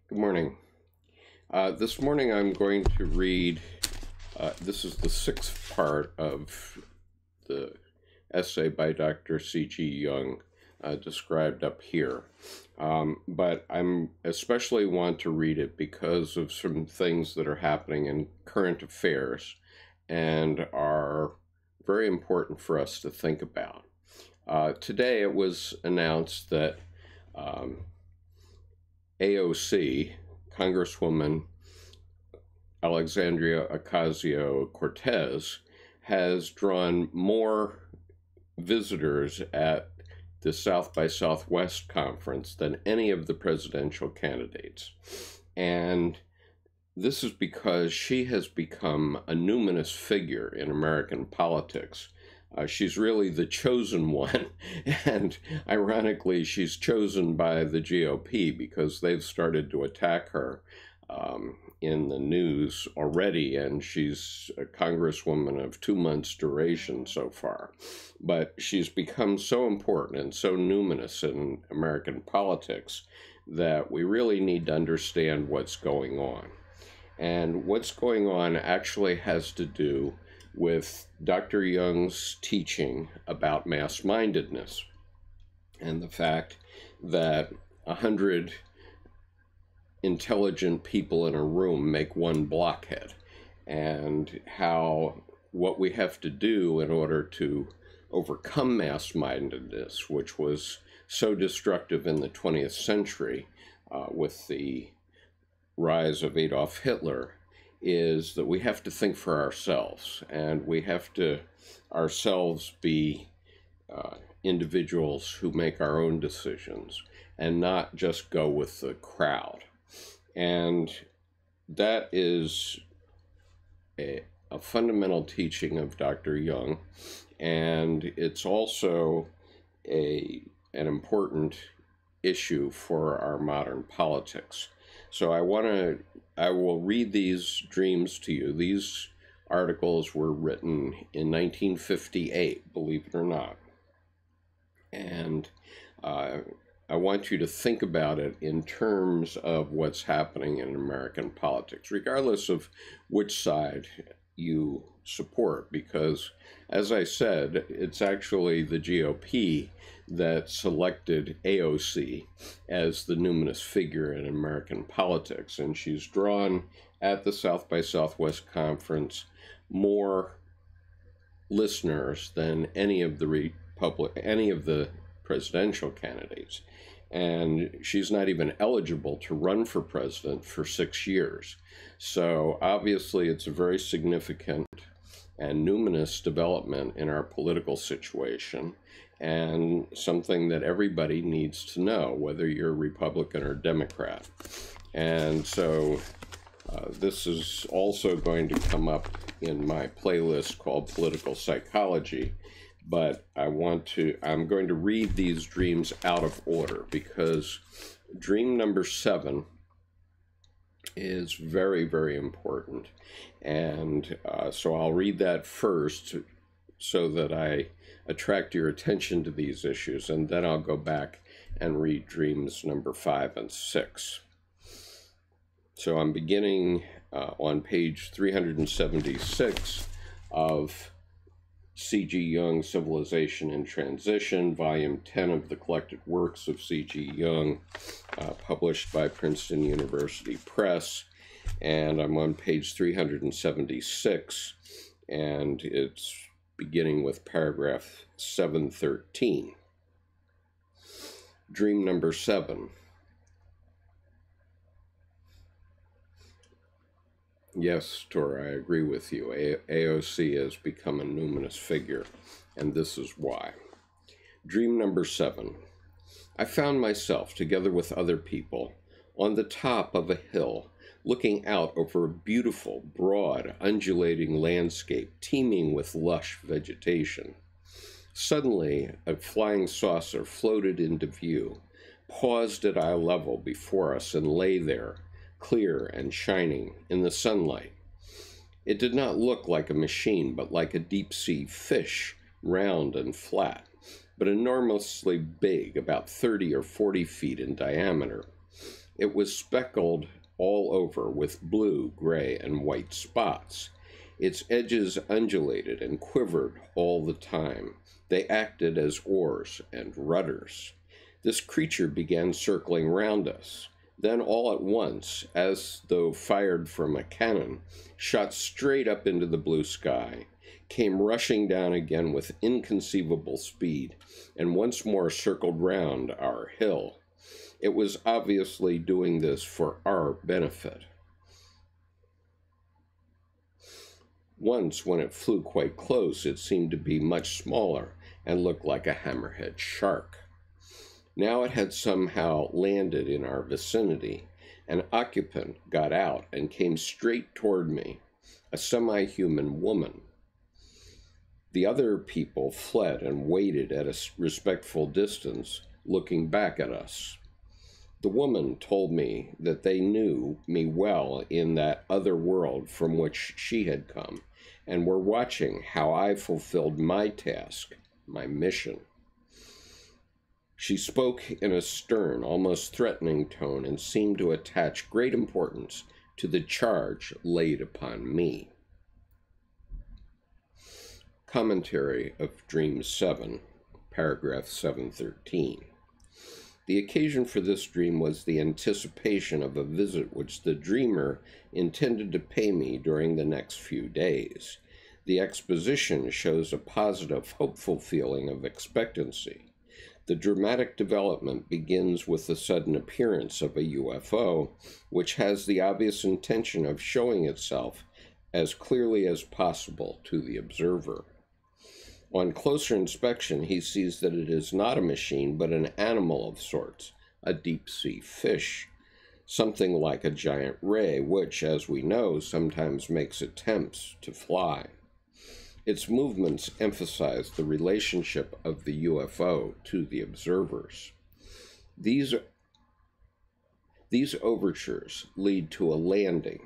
Good morning. This morning I'm going to read, this is the sixth part of the essay by Dr. C.G. Jung described up here. But I'm especially want to read it because of some things that are happening in current affairs and are very important for us to think about. Today it was announced that AOC, Congresswoman Alexandria Ocasio-Cortez, has drawn more visitors at the South by Southwest conference than any of the presidential candidates. And this is because she has become a numinous figure in American politics. She's really the chosen one, and ironically, she's chosen by the GOP because they've started to attack her in the news already, and she's a congresswoman of 2 months' duration so far. But she's become so important and so numinous in American politics that we really need to understand what's going on. And what's going on actually has to do with Dr. Jung's teaching about mass-mindedness and the fact that 100 intelligent people in a room make one blockhead, and how what we have to do in order to overcome mass-mindedness, which was so destructive in the 20th century with the rise of Adolf Hitler, is that we have to think for ourselves, and we have to ourselves be individuals who make our own decisions and not just go with the crowd. And that is a fundamental teaching of Dr. Jung, and it's also an important issue for our modern politics. So I will read these dreams to you. These articles were written in 1958, believe it or not. And I want you to think about it in terms of what's happening in American politics, regardless of which side you support, because, as I said, it's actually the GOP that selected AOC as the numinous figure in American politics, and she's drawn at the South by Southwest conference more listeners than any of the presidential candidates. And she's not even eligible to run for president for 6 years. So obviously it's a very significant and numinous development in our political situation, and something that everybody needs to know, whether you're Republican or Democrat. And so this is also going to come up in my playlist called Political Psychology, but I'm going to read these dreams out of order, because dream number 7 is very, very important. And so I'll read that first so that I attract your attention to these issues, and then I'll go back and read dreams number 5 and 6. So I'm beginning on page 376 of C.G. Jung, Civilization in Transition, Volume 10 of the Collected Works of C.G. Jung, published by Princeton University Press. And I'm on page 376, and it's beginning with paragraph 713. Dream number 7. Yes, Tor, I agree with you. AOC has become a numinous figure, and this is why. Dream number 7. I found myself, together with other people, on the top of a hill, looking out over a beautiful, broad, undulating landscape teeming with lush vegetation. Suddenly, a flying saucer floated into view, paused at eye level before us, and lay there, clear and shining in the sunlight. It did not look like a machine, but like a deep-sea fish, round and flat, but enormously big, about 30 or 40 feet in diameter. It was speckled all over with blue, gray, and white spots. Its edges undulated and quivered all the time. They acted as oars and rudders. This creature began circling round us. Then all at once, as though fired from a cannon, shot straight up into the blue sky, came rushing down again with inconceivable speed, and once more circled round our hill. It was obviously doing this for our benefit. Once, when it flew quite close, it seemed to be much smaller and looked like a hammerhead shark. Now it had somehow landed in our vicinity. An occupant got out and came straight toward me, a semi-human woman. The other people fled and waited at a respectful distance, looking back at us. The woman told me that they knew me well in that other world from which she had come, and were watching how I fulfilled my task, my mission. She spoke in a stern, almost threatening tone, and seemed to attach great importance to the charge laid upon me. Commentary of Dream 7, paragraph 713. The occasion for this dream was the anticipation of a visit which the dreamer intended to pay me during the next few days. The exposition shows a positive, hopeful feeling of expectancy. The dramatic development begins with the sudden appearance of a UFO, which has the obvious intention of showing itself as clearly as possible to the observer. On closer inspection, he sees that it is not a machine, but an animal of sorts, a deep-sea fish, something like a giant ray, which, as we know, sometimes makes attempts to fly. Its movements emphasize the relationship of the UFO to the observers. These overtures lead to a landing.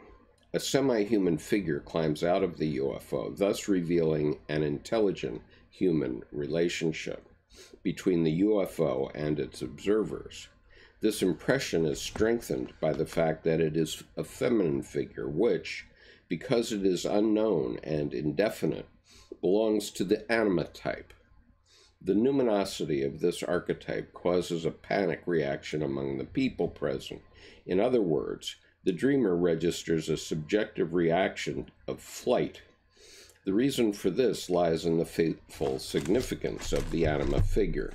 A semi-human figure climbs out of the UFO, thus revealing an intelligent human relationship between the UFO and its observers. This impression is strengthened by the fact that it is a feminine figure, which, because it is unknown and indefinite, belongs to the anima type. The numinosity of this archetype causes a panic reaction among the people present. In other words, the dreamer registers a subjective reaction of flight. The reason for this lies in the fateful significance of the anima figure.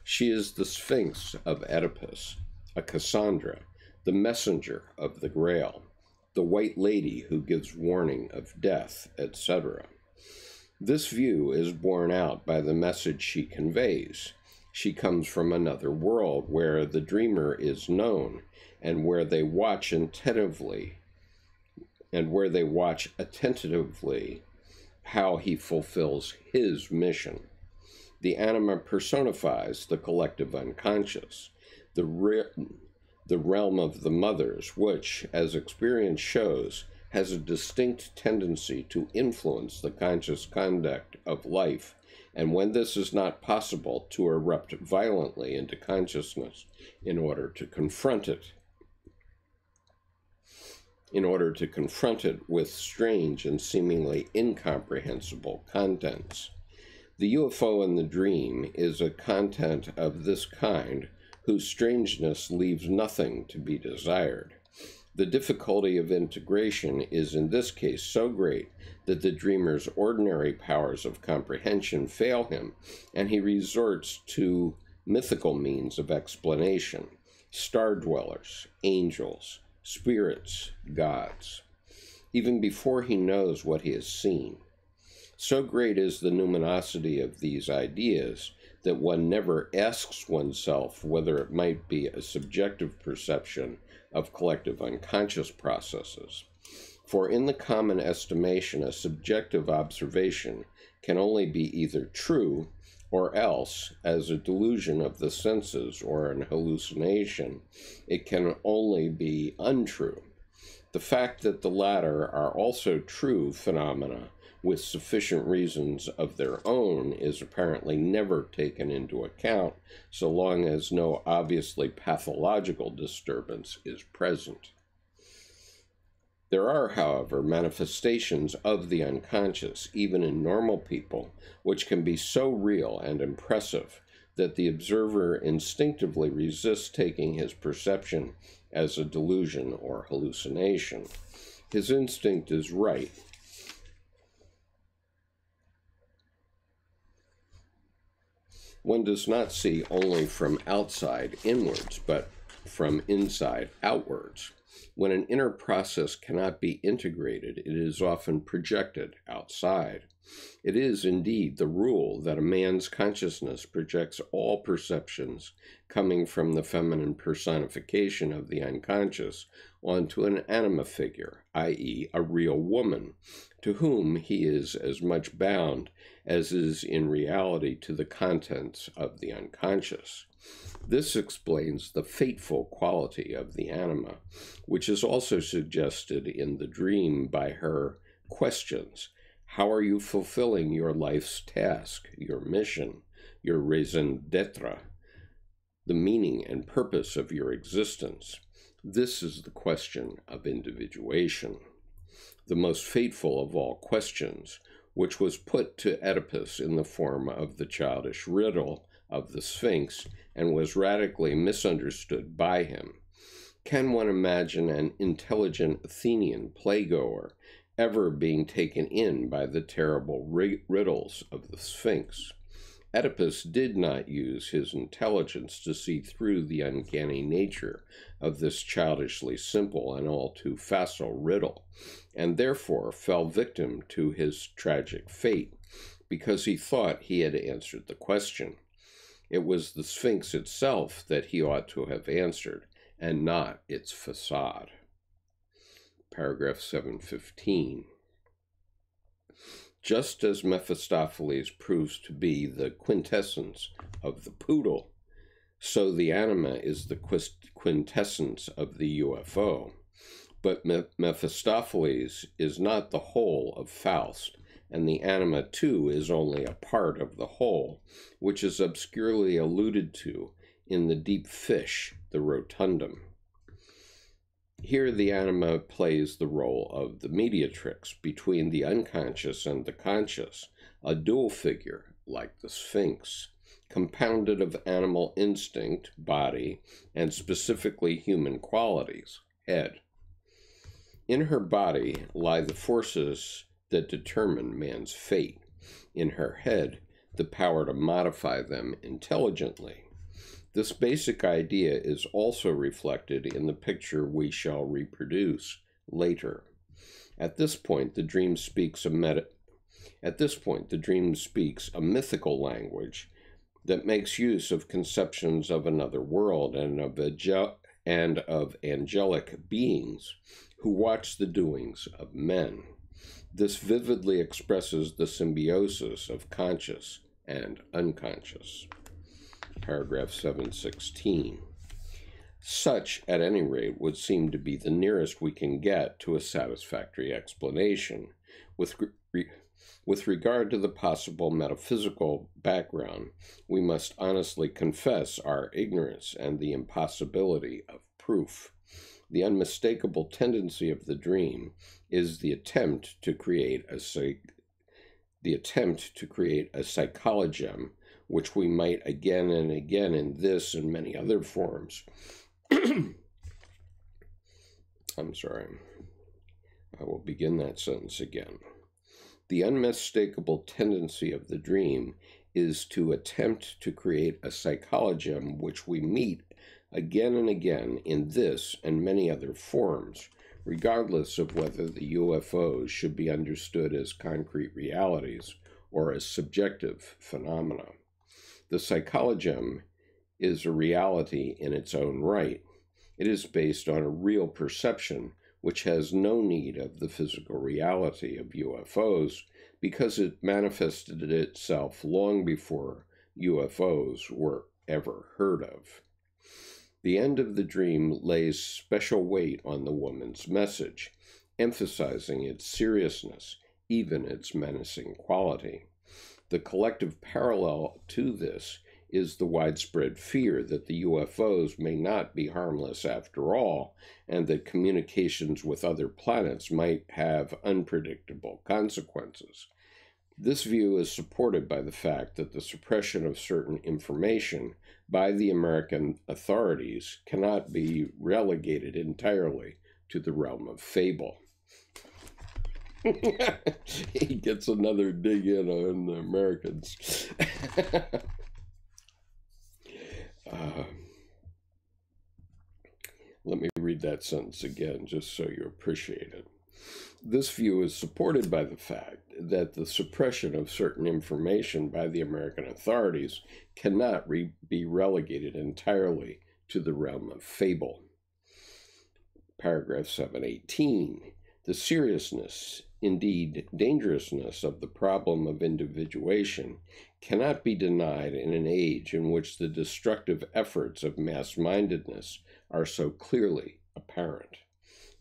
She is the Sphinx of Oedipus, a Cassandra, the messenger of the Grail, the white lady who gives warning of death, etc. This view is borne out by the message she conveys. She comes from another world where the dreamer is known, and where they watch attentively how he fulfills his mission. The anima personifies the collective unconscious, the realm of the mothers, which, as experience shows, has a distinct tendency to influence the conscious conduct of life, and when this is not possible, to erupt violently into consciousness in order to confront it with strange and seemingly incomprehensible contents. The UFO in the dream is a content of this kind whose strangeness leaves nothing to be desired. The difficulty of integration is in this case so great that the dreamer's ordinary powers of comprehension fail him, and he resorts to mythical means of explanation: star-dwellers, angels, spirits, gods, even before he knows what he has seen. So great is the numinosity of these ideas that one never asks oneself whether it might be a subjective perception of collective unconscious processes. For in the common estimation, a subjective observation can only be either true or else, as a delusion of the senses or an hallucination, it can only be untrue. The fact that the latter are also true phenomena with sufficient reasons of their own is apparently never taken into account so long as no obviously pathological disturbance is present. There are, however, manifestations of the unconscious, even in normal people, which can be so real and impressive that the observer instinctively resists taking his perception as a delusion or hallucination. His instinct is right. One does not see only from outside inwards, but from inside outwards. When an inner process cannot be integrated, it is often projected outside. It is indeed the rule that a man's consciousness projects all perceptions coming from the feminine personification of the unconscious onto an anima figure, i.e., a real woman, to whom he is as much bound as is in reality to the contents of the unconscious. This explains the fateful quality of the anima, which is also suggested in the dream by her questions. How are you fulfilling your life's task, your mission, your raison d'etre, the meaning and purpose of your existence? This is the question of individuation, the most fateful of all questions, which was put to Oedipus in the form of the childish riddle of the Sphinx and was radically misunderstood by him. Can one imagine an intelligent Athenian playgoer ever being taken in by the terrible riddles of the Sphinx? Oedipus did not use his intelligence to see through the uncanny nature of this childishly simple and all too facile riddle, and therefore fell victim to his tragic fate, because he thought he had answered the question. It was the Sphinx itself that he ought to have answered, and not its facade. Paragraph 715. Just as Mephistopheles proves to be the quintessence of the poodle, so the anima is the quintessence of the UFO. But Mephistopheles is not the whole of Faust, and the anima, too, is only a part of the whole, which is obscurely alluded to in the deep fish, the rotundum. Here the anima plays the role of the mediatrix between the unconscious and the conscious, a dual figure, like the Sphinx, compounded of animal instinct, body, and specifically human qualities, head. In her body lie the forces that determine man's fate. In her head, the power to modify them intelligently. This basic idea is also reflected in the picture we shall reproduce later. At this point, the dream speaks a mythical language that makes use of conceptions of another world and of angelic beings who watch the doings of men. This vividly expresses the symbiosis of conscious and unconscious. Paragraph 716. Such, at any rate, would seem to be the nearest we can get to a satisfactory explanation. With regard to the possible metaphysical background, we must honestly confess our ignorance and the impossibility of proof. The unmistakable tendency of the dream is the attempt to create a psychologem, which we might again and again in this and many other forms. I'm sorry. I will begin that sentence again. The unmistakable tendency of the dream is to attempt to create a psychologem which we meet again and again in this and many other forms, regardless of whether the UFOs should be understood as concrete realities or as subjective phenomena. The psychologem is a reality in its own right. It is based on a real perception which has no need of the physical reality of UFOs because it manifested itself long before UFOs were ever heard of. The end of the dream lays special weight on the woman's message, emphasizing its seriousness, even its menacing quality. The collective parallel to this is the widespread fear that the UFOs may not be harmless after all, and that communications with other planets might have unpredictable consequences. This view is supported by the fact that the suppression of certain information by the American authorities cannot be relegated entirely to the realm of fable. He gets another dig in on the Americans. Let me read that sentence again, just so you appreciate it. This view is supported by the fact that the suppression of certain information by the American authorities cannot be relegated entirely to the realm of fable. Paragraph 718. The seriousness, indeed dangerousness, of the problem of individuation cannot be denied in an age in which the destructive efforts of mass-mindedness are so clearly apparent.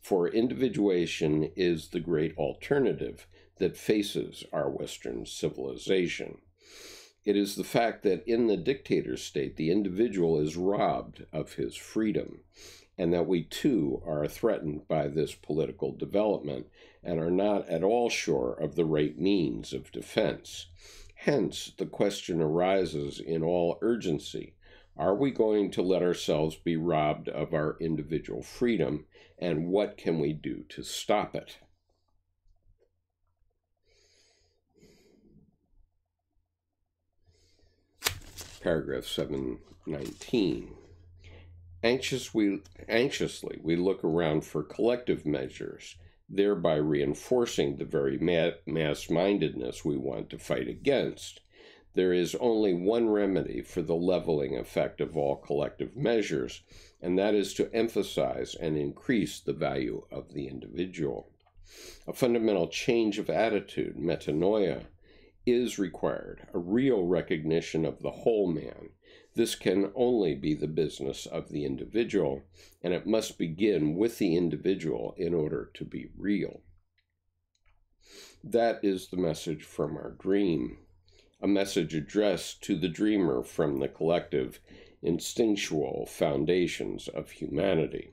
For individuation is the great alternative that faces our Western civilization. It is the fact that in the dictator state, the individual is robbed of his freedom, and that we too are threatened by this political development and are not at all sure of the right means of defense. Hence, the question arises in all urgency: are we going to let ourselves be robbed of our individual freedom, and what can we do to stop it? Paragraph 719. Anxiously, we look around for collective measures, thereby reinforcing the very mass-mindedness we want to fight against. There is only one remedy for the leveling effect of all collective measures, and that is to emphasize and increase the value of the individual. A fundamental change of attitude, metanoia, is required, a real recognition of the whole man. This can only be the business of the individual, and it must begin with the individual in order to be real. That is the message from our dream, a message addressed to the dreamer from the collective, instinctual foundations of humanity.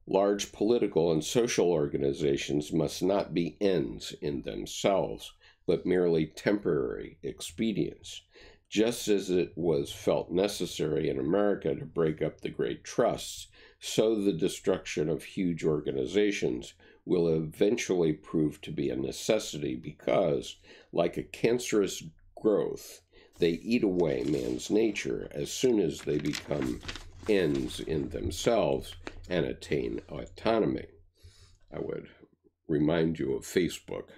Large political and social organizations must not be ends in themselves, but merely temporary expedients. Just as it was felt necessary in America to break up the great trusts, so the destruction of huge organizations will eventually prove to be a necessity because, like a cancerous growth, they eat away man's nature as soon as they become ends in themselves and attain autonomy. I would remind you of Facebook.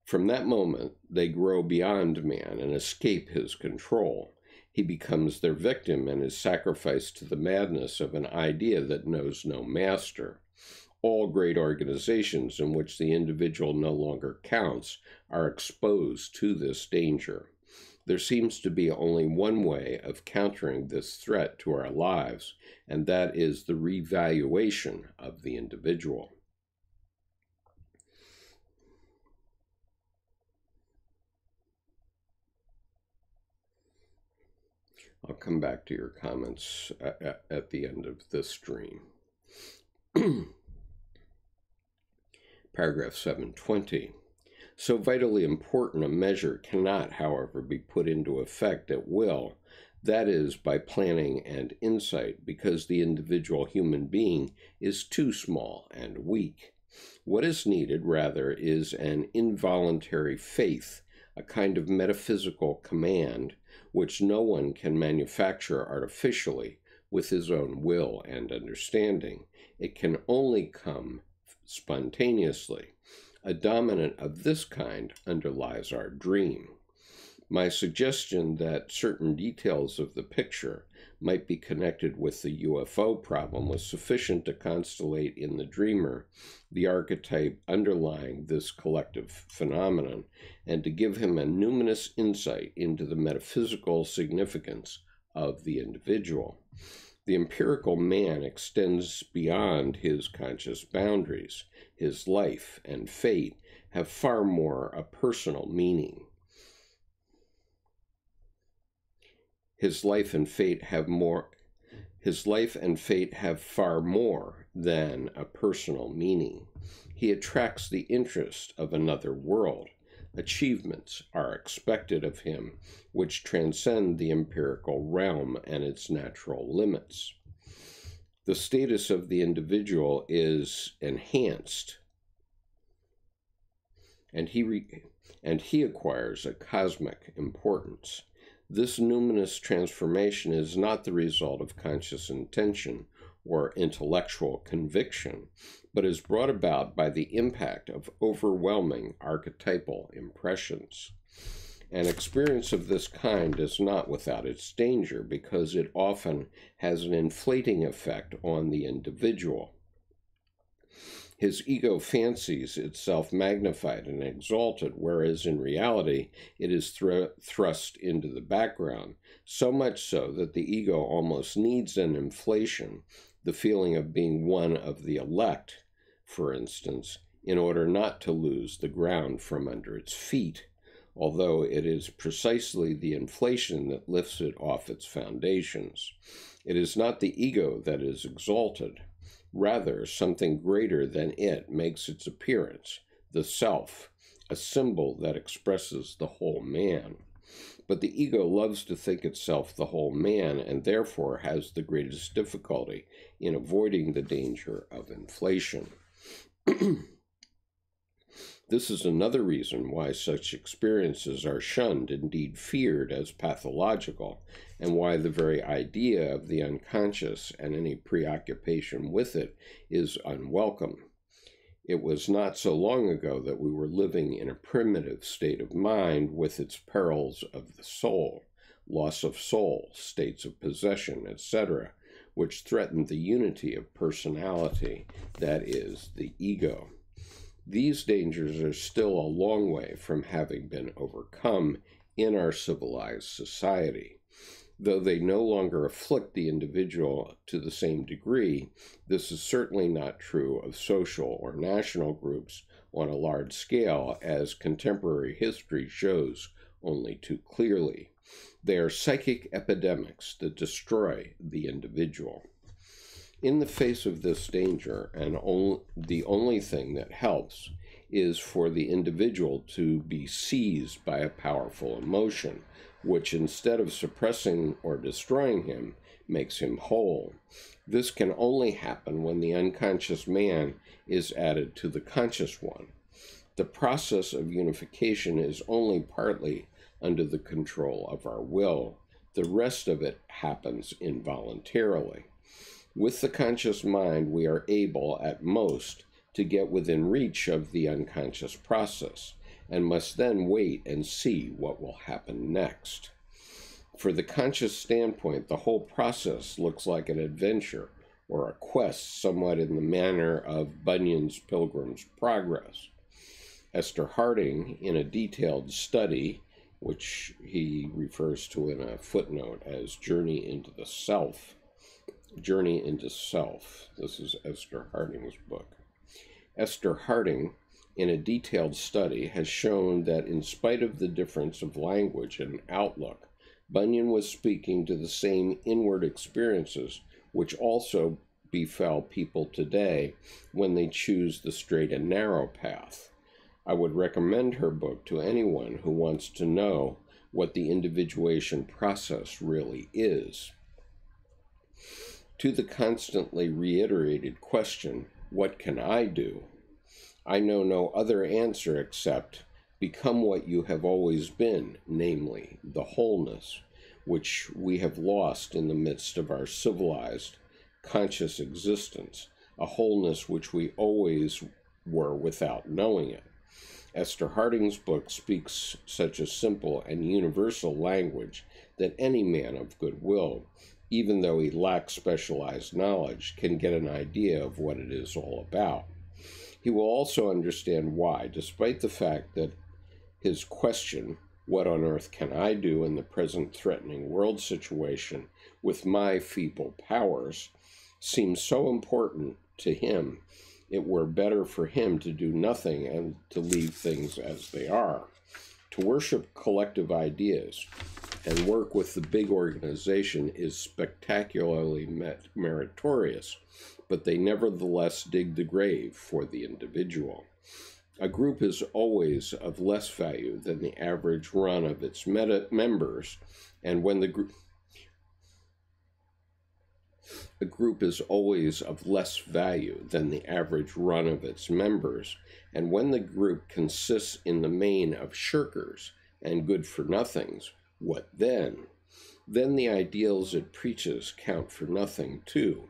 From that moment, they grow beyond man and escape his control. He becomes their victim and is sacrificed to the madness of an idea that knows no master. All great organizations in which the individual no longer counts are exposed to this danger. There seems to be only one way of countering this threat to our lives, and that is the revaluation of the individual. I'll come back to your comments at the end of this stream. Paragraph 720. So vitally important a measure cannot, however, be put into effect at will, that is, by planning and insight, because the individual human being is too small and weak. What is needed, rather, is an involuntary faith, a kind of metaphysical command, which no one can manufacture artificially with his own will and understanding. It can only come spontaneously. A dominant of this kind underlies our dream. My suggestion that certain details of the picture might be connected with the UFO problem was sufficient to constellate in the dreamer the archetype underlying this collective phenomenon, and to give him a numinous insight into the metaphysical significance of the individual. The empirical man extends beyond his conscious boundaries. His life and fate have far more a personal meaning. His life and fate have far more than a personal meaning. He attracts the interest of another world. Achievements are expected of him which transcend the empirical realm and its natural limits. The status of the individual is enhanced, and he acquires a cosmic importance. This numinous transformation is not the result of conscious intention or intellectual conviction, but is brought about by the impact of overwhelming archetypal impressions. An experience of this kind is not without its danger, because it often has an inflating effect on the individual. His ego fancies itself magnified and exalted, whereas in reality it is thrust into the background, so much so that the ego almost needs an inflation, the feeling of being one of the elect, for instance, in order not to lose the ground from under its feet, although it is precisely the inflation that lifts it off its foundations. It is not the ego that is exalted. Rather, something greater than it makes its appearance, the self, a symbol that expresses the whole man. But the ego loves to think itself the whole man, and therefore has the greatest difficulty in avoiding the danger of inflation. This is another reason why such experiences are shunned, indeed feared, as pathological, and why the very idea of the unconscious and any preoccupation with it is unwelcome. It was not so long ago that we were living in a primitive state of mind with its perils of the soul, loss of soul, states of possession, etc., which threatened the unity of personality, that is, the ego. These dangers are still a long way from having been overcome in our civilized society. Though they no longer afflict the individual to the same degree, this is certainly not true of social or national groups on a large scale, as contemporary history shows only too clearly. They are psychic epidemics that destroy the individual. In the face of this danger, the only thing that helps is for the individual to be seized by a powerful emotion, which instead of suppressing or destroying him, makes him whole. This can only happen when the unconscious man is added to the conscious one. The process of unification is only partly under the control of our will. The rest of it happens involuntarily. With the conscious mind, we are able, at most, to get within reach of the unconscious process, and must then wait and see what will happen next. For the conscious standpoint, the whole process looks like an adventure or a quest, somewhat in the manner of Bunyan's Pilgrim's Progress. Esther Harding, in a detailed study, which he refers to in a footnote as Journey into Self. This is Esther Harding's book. Esther Harding, in a detailed study, has shown that in spite of the difference of language and outlook, Bunyan was speaking to the same inward experiences which also befell people today when they choose the straight and narrow path. I would recommend her book to anyone who wants to know what the individuation process really is. To the constantly reiterated question, what can I do? I know no other answer except become what you have always been, namely, the wholeness, which we have lost in the midst of our civilized, conscious existence, a wholeness which we always were without knowing it. Esther Harding's book speaks such a simple and universal language that any man of good will, even though he lacks specialized knowledge, can get an idea of what it is all about. He will also understand why, despite the fact that his question, what on earth can I do in the present threatening world situation with my feeble powers, seems so important to him, it were better for him to do nothing and to leave things as they are. To worship collective ideas and work with the big organization is spectacularly meritorious, but they nevertheless dig the grave for the individual. A group is always of less value than the average run of its members, and when a group is always of less value than the average run of its members, and when the group consists in the main of shirkers and good-for-nothings, what then? Then the ideals it preaches count for nothing, too.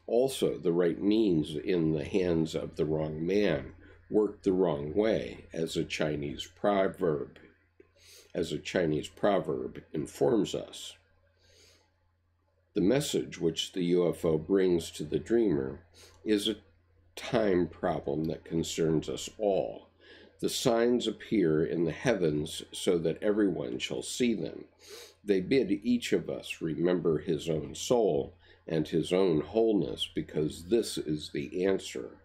Also, the right means in the hands of the wrong man work the wrong way, as a Chinese proverb informs us. The message which the UFO brings to the dreamer is a time problem that concerns us all. The signs appear in the heavens so that everyone shall see them. They bid each of us remember his own soul and his own wholeness, because this is the answer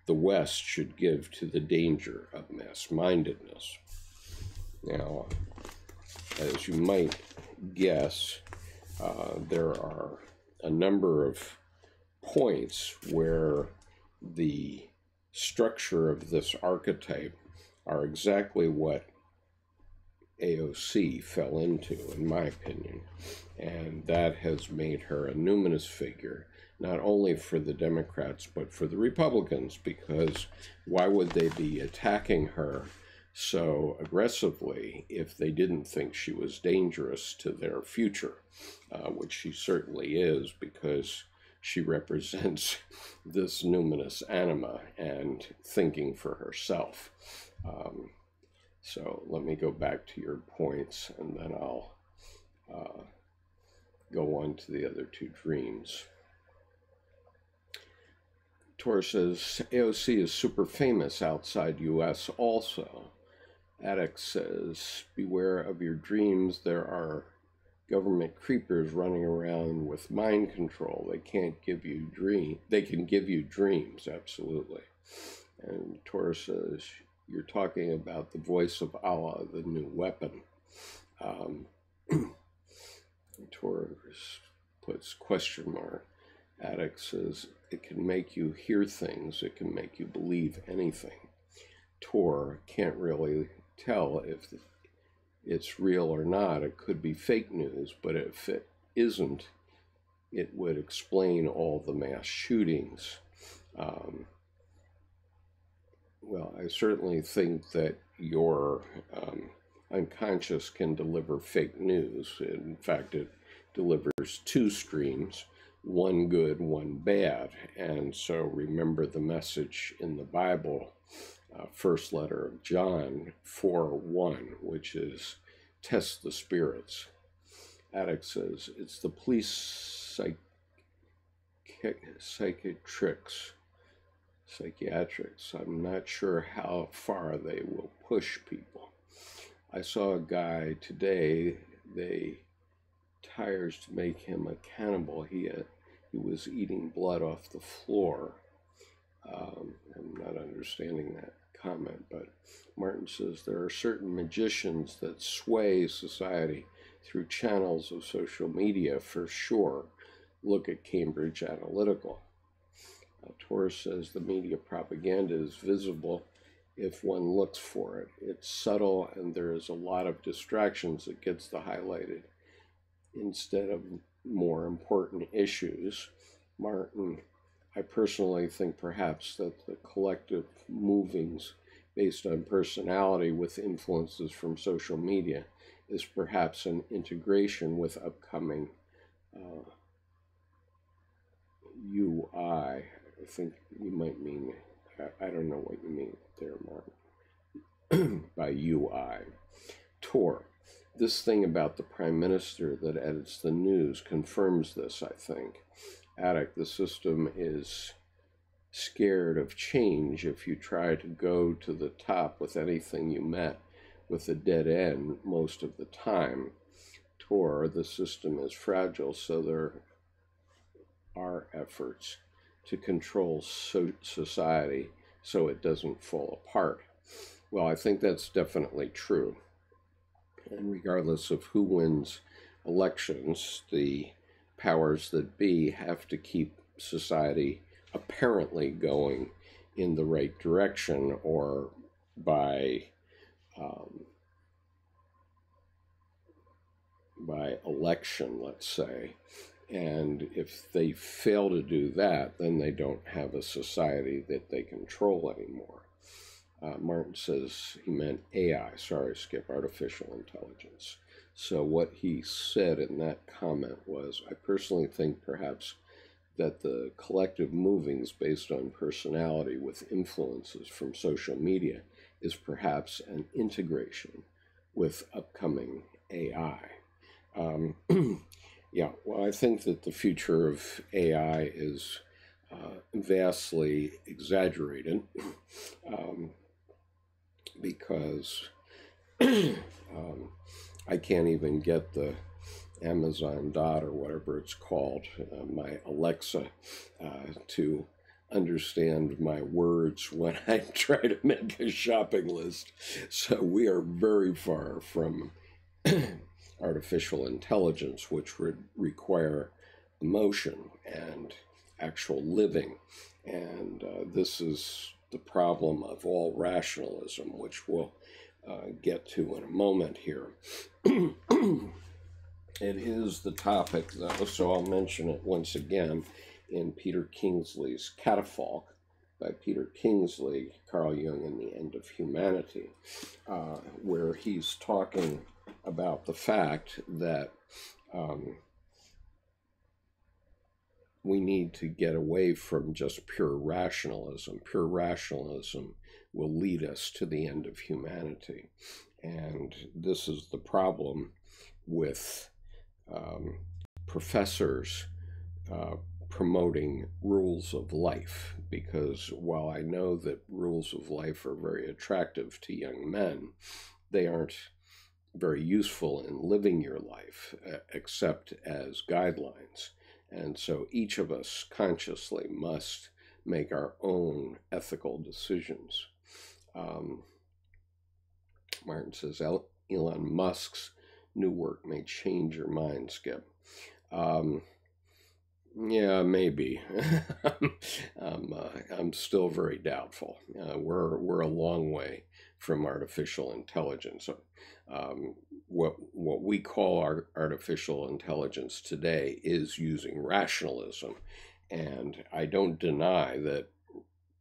the West should give to the danger of mass-mindedness. Now, as you might guess, there are a number of points where the structure of this archetype are exactly what AOC fell into, in my opinion, and that has made her a numinous figure, not only for the Democrats, but for the Republicans, because why would they be attacking her so aggressively if they didn't think she was dangerous to their future, which she certainly is, because she represents this numinous anima and thinking for herself. So let me go back to your points, and then I'll go on to the other two dreams. Tor says, AOC is super famous outside U.S. also. Attic says, beware of your dreams. There are government creepers running around with mind control. They can give you dreams, absolutely. And Tor says, you're talking about the voice of Allah, the new weapon. Tor puts question mark. Attic says, it can make you hear things. It can make you believe anything. Tor can't really tell if it's real or not. It could be fake news, but if it isn't, it would explain all the mass shootings. Well, I certainly think that your unconscious can deliver fake news. In fact, it delivers two streams, one good, one bad. And so remember the message in the Bible, first letter of John 4:1, which is test the spirits. Attic says, it's the police psychiatrics. I'm not sure how far they will push people. I saw a guy today, they tires to make him a cannibal. He was eating blood off the floor. I'm not understanding that comment, but Martin says there are certain magicians that sway society through channels of social media for sure. Look at Cambridge Analytical. Torres says the media propaganda is visible if one looks for it. It's subtle and there is a lot of distractions that gets the highlighted instead of more important issues. Martin, I personally think perhaps that the collective movings based on personality with influences from social media is perhaps an integration with upcoming UI. I think you might mean, I don't know what you mean there, Martin, by UI. Tor, this thing about the prime minister that edits the news confirms this, I think. Attic, the system is scared of change if you try to go to the top with anything you met with a dead end most of the time. Or the system is fragile, so there are efforts to control society so it doesn't fall apart. Well, I think that's definitely true. And regardless of who wins elections, the powers that be have to keep society apparently going in the right direction, or by election, let's say. And if they fail to do that, then they don't have a society that they control anymore. Martin says he meant AI, sorry, Skip, artificial intelligence. So what he said in that comment was, I personally think perhaps that the collective movings based on personality with influences from social media is perhaps an integration with upcoming AI. Yeah, well, I think that the future of AI is vastly exaggerated because I can't even get the Amazon Dot or whatever it's called, my Alexa, to understand my words when I try to make a shopping list. So we are very far from artificial intelligence, which would require emotion and actual living. And this is the problem of all rationalism, which we'll get to in a moment here. It is the topic, though, so I'll mention it once again in Peter Kingsley's Catafalque by Peter Kingsley, Carl Jung and the End of Humanity, where he's talking about the fact that we need to get away from just pure rationalism. Pure rationalism will lead us to the end of humanity. And this is the problem with professors promoting rules of life, because while I know that rules of life are very attractive to young men, they aren't very useful in living your life except as guidelines. And so each of us consciously must make our own ethical decisions. Martin says, Elon Musk's new work may change your mind, Skip. Yeah, maybe. I'm still very doubtful. We're a long way from artificial intelligence. What we call artificial intelligence today is using rationalism, and I don't deny that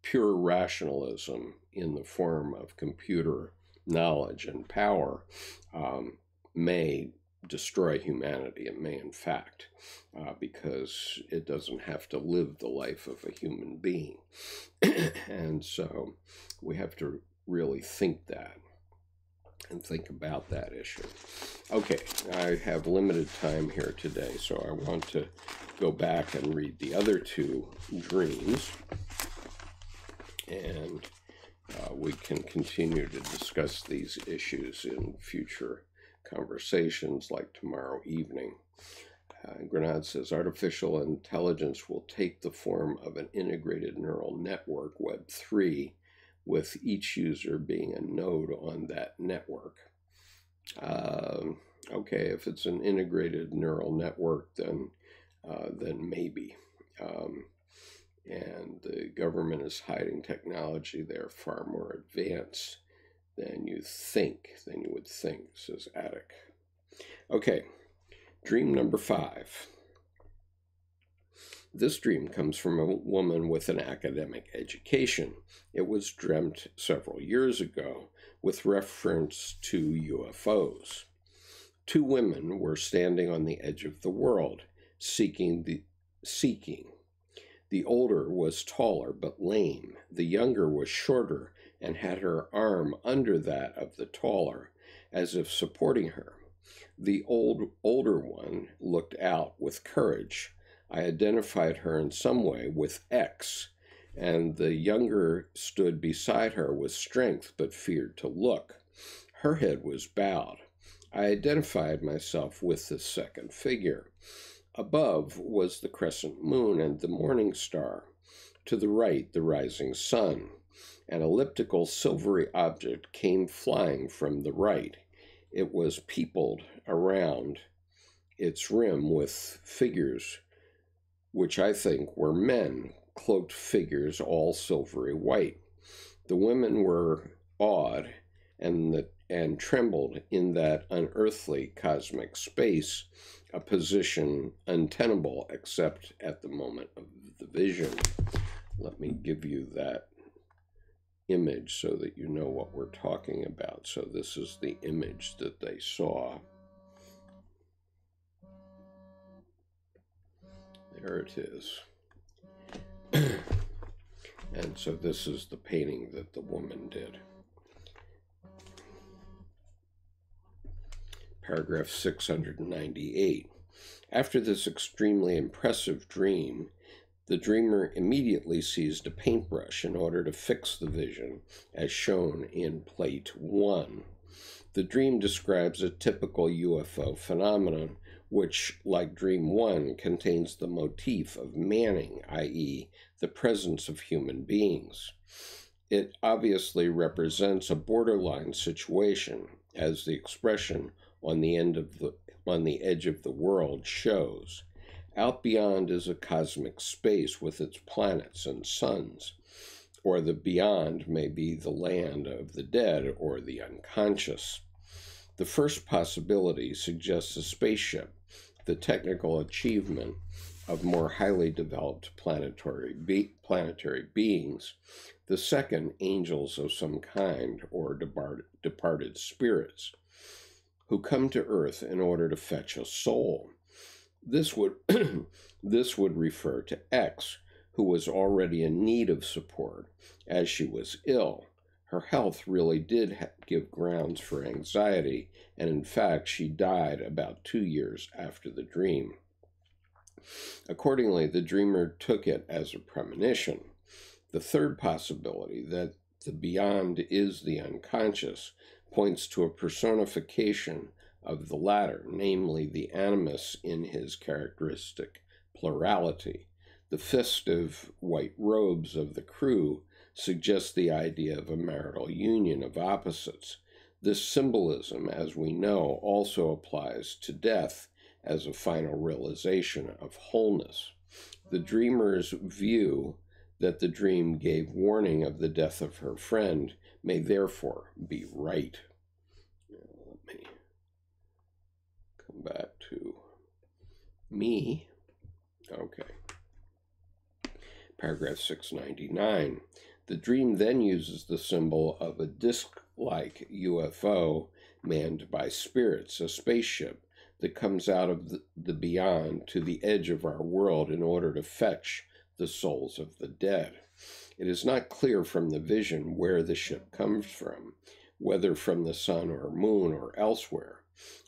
pure rationalism in the form of computer knowledge and power may destroy humanity. It may, in fact, because it doesn't have to live the life of a human being. And so we have to really think that and think about that issue. Okay, I have limited time here today, so I want to go back and read the other two dreams, and we can continue to discuss these issues in future conversations like tomorrow evening. Grenade says, artificial intelligence will take the form of an integrated neural network, Web 3, with each user being a node on that network. Okay, if it's an integrated neural network, then maybe. And the government is hiding technology. They're far more advanced than you would think, says Attic. Okay, dream number 5. This dream comes from a woman with an academic education. It was dreamt several years ago with reference to UFOs. 2 women were standing on the edge of the world, seeking. The older was taller but lame. The younger was shorter and had her arm under that of the taller, as if supporting her. The older one looked out with courage. I identified her in some way with X, and the younger stood beside her with strength but feared to look. Her head was bowed. I identified myself with this second figure. Above was the crescent moon and the morning star. To the right, the rising sun. An elliptical silvery object came flying from the right. It was peopled around its rim with figures, which I think were men, cloaked figures, all silvery white. The women were awed and trembled in that unearthly cosmic space, a position untenable except at the moment of the vision. Let me give you that image so that you know what we're talking about. So this is the image that they saw. There it is. And so this is the painting that the woman did. Paragraph 698. After this extremely impressive dream, the dreamer immediately seized a paintbrush in order to fix the vision, as shown in Plate 1. The dream describes a typical UFO phenomenon, which, like Dream 1, contains the motif of manning, i.e., the presence of human beings. It obviously represents a borderline situation, as the expression on the edge of the world shows. Out beyond is a cosmic space with its planets and suns, or the beyond may be the land of the dead or the unconscious. The first possibility suggests a spaceship, the technical achievement of more highly developed planetary beings. The second, angels of some kind, or departed spirits, who come to Earth in order to fetch a soul. This would refer to X, who was already in need of support, as she was ill. Her health really did give grounds for anxiety, and in fact, she died about 2 years after the dream. Accordingly, the dreamer took it as a premonition. The third possibility, that the beyond is the unconscious, points to a personification of the latter, namely the animus in his characteristic plurality. The festive white robes of the crew suggest the idea of a marital union of opposites. This symbolism, as we know, also applies to death as a final realization of wholeness. The dreamer's view that the dream gave warning of the death of her friend may therefore be right. Now, let me come back to me. Okay. Paragraph 699. The dream then uses the symbol of a disc-like UFO manned by spirits, a spaceship that comes out of the beyond to the edge of our world in order to fetch the souls of the dead. It is not clear from the vision where the ship comes from, whether from the sun or moon or elsewhere.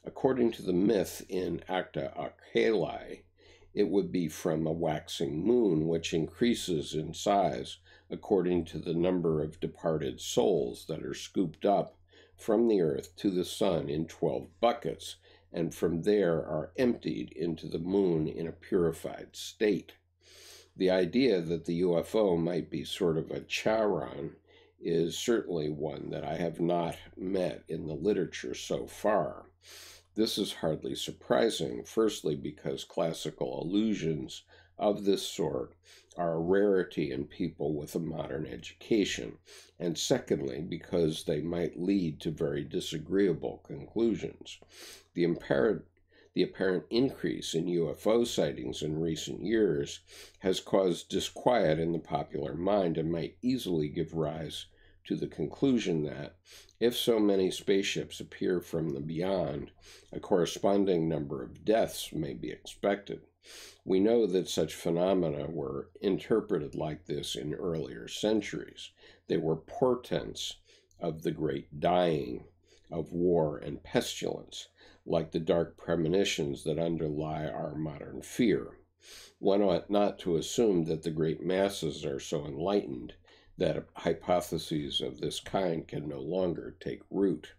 According to the myth in Acta Archelae, it would be from a waxing moon, which increases in size according to the number of departed souls that are scooped up from the earth to the sun in 12 buckets, and from there are emptied into the moon in a purified state. The idea that the UFO might be sort of a charon is certainly one that I have not met in the literature so far. This is hardly surprising, firstly because classical allusions of this sort are a rarity in people with a modern education, and secondly because they might lead to very disagreeable conclusions. The apparent increase in UFO sightings in recent years has caused disquiet in the popular mind and might easily give rise to the conclusion that, if so many spaceships appear from the beyond, a corresponding number of deaths may be expected. We know that such phenomena were interpreted like this in earlier centuries. They were portents of the great dying, of war and pestilence, like the dark premonitions that underlie our modern fear. One ought not to assume that the great masses are so enlightened that hypotheses of this kind can no longer take root.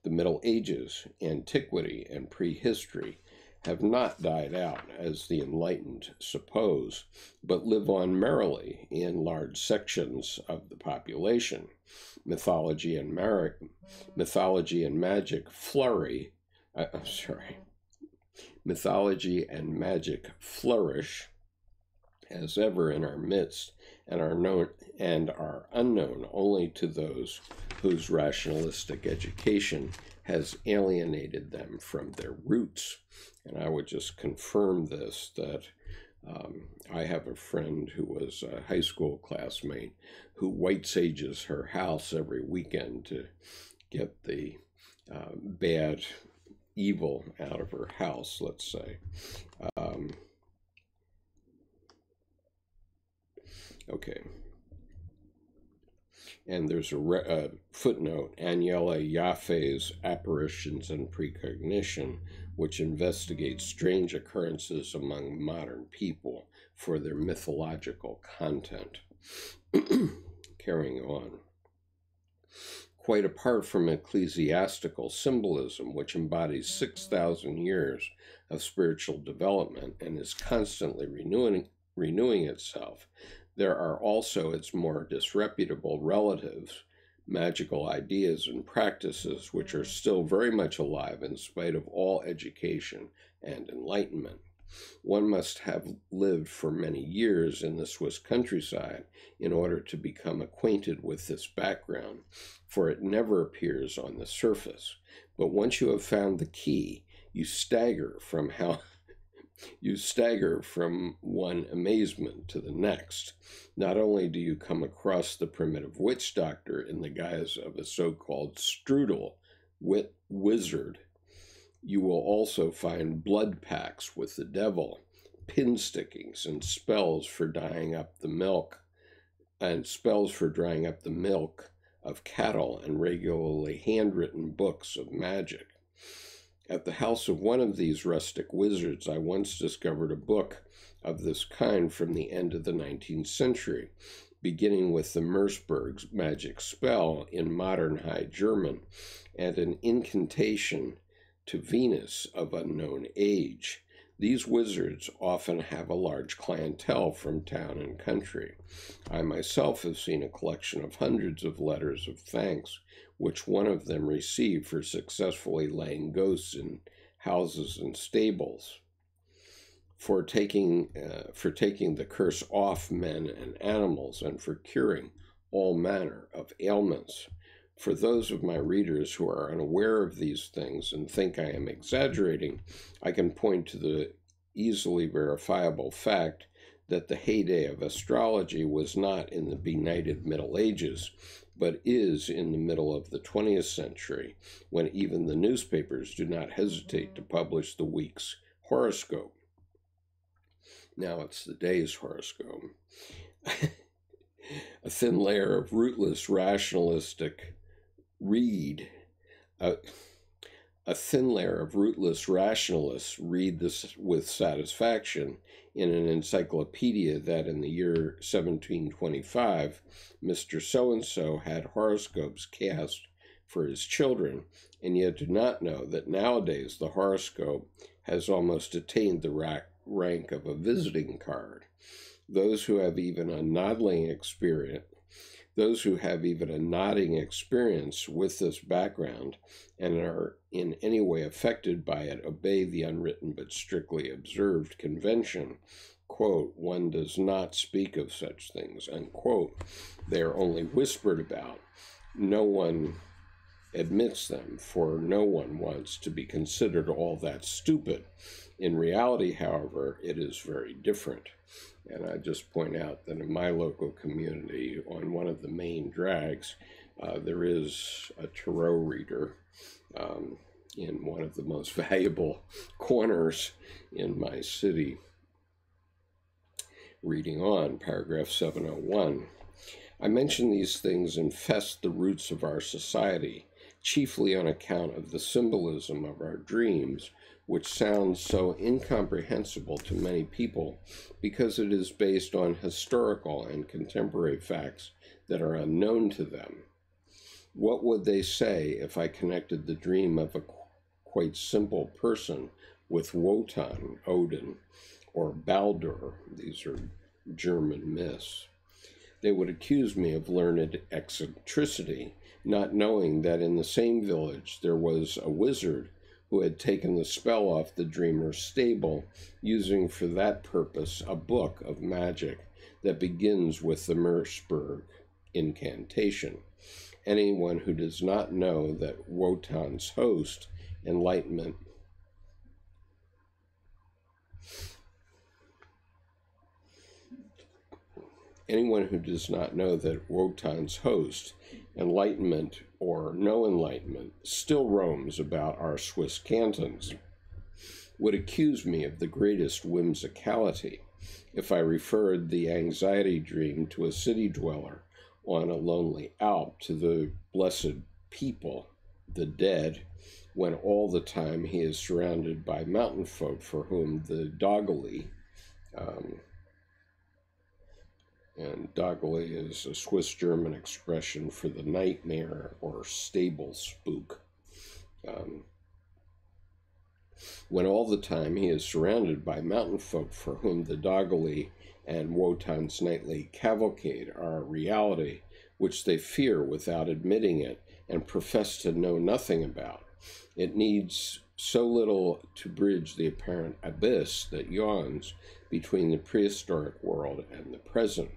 The Middle Ages, antiquity, and prehistory have not died out, as the enlightened suppose, but live on merrily in large sections of the population. Mythology and magic flourish, mythology and magic flourish as ever in our midst, and are unknown only to those whose rationalistic education has alienated them from their roots. And I would just confirm this, that I have a friend who was a high school classmate who white sages her house every weekend to get the bad evil out of her house, let's say. Okay. And there's a footnote, Agnella Jaffe's Apparitions and Precognition, which investigates strange occurrences among modern people for their mythological content. Carrying on. Quite apart from ecclesiastical symbolism, which embodies 6,000 years of spiritual development and is constantly renewing itself, there are also its more disreputable relatives, magical ideas and practices which are still very much alive in spite of all education and enlightenment. One must have lived for many years in the Swiss countryside in order to become acquainted with this background, for it never appears on the surface. But once you have found the key, you stagger from one amazement to the next. Not only do you come across the primitive witch doctor in the guise of a so-called strudel wizard, you will also find blood pacts with the devil, pin stickings, and spells for drying up the milk of cattle, and regularly handwritten books of magic. At the house of one of these rustic wizards, I once discovered a book of this kind from the end of the 19th century, beginning with the Merseburg's magic spell in modern High German and an incantation to Venus of unknown age. These wizards often have a large clientele from town and country. I myself have seen a collection of hundreds of letters of thanks which one of them received for successfully laying ghosts in houses and stables, for taking the curse off men and animals, and for curing all manner of ailments. For those of my readers who are unaware of these things and think I am exaggerating, I can point to the easily verifiable fact that the heyday of astrology was not in the benighted Middle Ages, but is in the middle of the 20th century, when even the newspapers do not hesitate to publish the week's horoscope. Now it's the day's horoscope. A thin layer of rootless rationalistic rationalists read this with satisfaction in an encyclopedia that in the year 1725, Mr. So-and-so had horoscopes cast for his children, and yet do not know that nowadays the horoscope has almost attained the rank of a visiting card. Those who have even a nodding experience with this background and are in any way affected by it obey the unwritten but strictly observed convention, quote, one does not speak of such things, unquote. They are only whispered about. No one admits them, for no one wants to be considered all that stupid. In reality, however, it is very different. And I just point out that in my local community, on one of the main drags, there is a tarot reader in one of the most valuable corners in my city. Reading on, paragraph 701. I mention these things infest the roots of our society, chiefly on account of the symbolism of our dreams, which sounds so incomprehensible to many people because it is based on historical and contemporary facts that are unknown to them. What would they say if I connected the dream of a quite simple person with Wotan, Odin, or Baldur? These are German myths. They would accuse me of learned eccentricity, not knowing that in the same village there was a wizard who had taken the spell off the dreamer's stable, using for that purpose a book of magic that begins with the Merseburg incantation. Anyone who does not know that Wotan's host, enlightenment, enlightenment or no enlightenment, still roams about our Swiss cantons, would accuse me of the greatest whimsicality if I referred the anxiety dream to a city dweller on a lonely Alp, to the blessed people, the dead, when all the time he is surrounded by mountain folk for whom the Doggerli, and Doggerli is a Swiss-German expression for the nightmare or stable spook. When all the time he is surrounded by mountain folk for whom the Doggerli and Wotan's nightly cavalcade are a reality which they fear without admitting it and profess to know nothing about. It needs so little to bridge the apparent abyss that yawns between the prehistoric world and the present.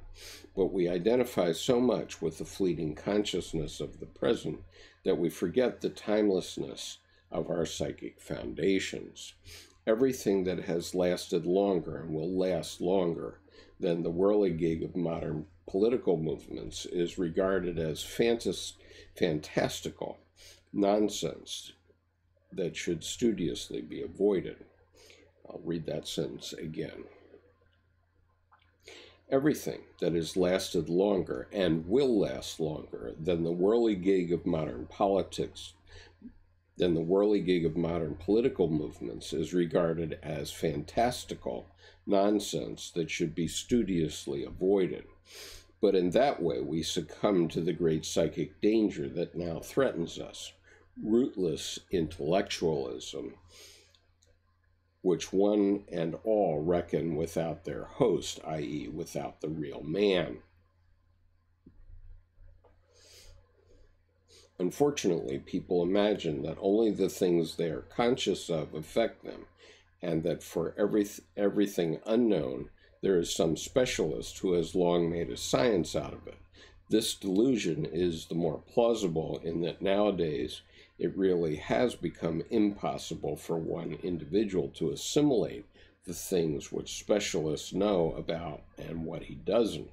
But we identify so much with the fleeting consciousness of the present that we forget the timelessness of our psychic foundations. Everything that has lasted longer and will last longer than the whirligig of modern political movements is regarded as fantastical nonsense that should studiously be avoided. I'll read that sentence again. Everything that has lasted longer and will last longer than the whirligig of modern politics, than the whirligig of modern political movements is regarded as fantastical nonsense that should be studiously avoided. But in that way, we succumb to the great psychic danger that now threatens us, rootless intellectualism, which one and all reckon without their host, i.e., without the real man. Unfortunately, people imagine that only the things they are conscious of affect them, and that for everything unknown, there is some specialist who has long made a science out of it. This delusion is the more plausible in that nowadays it really has become impossible for one individual to assimilate the things which specialists know about and what he doesn't.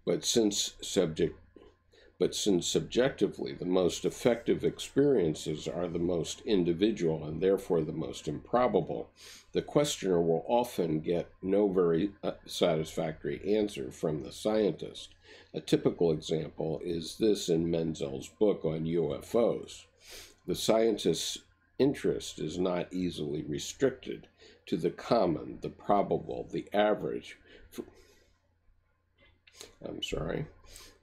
But since subjectively the most effective experiences are the most individual and therefore the most improbable, the questioner will often get no very satisfactory answer from the scientist. A typical example is this in Menzel's book on UFOs. The scientist's interest is not easily restricted to the common, the probable, the average.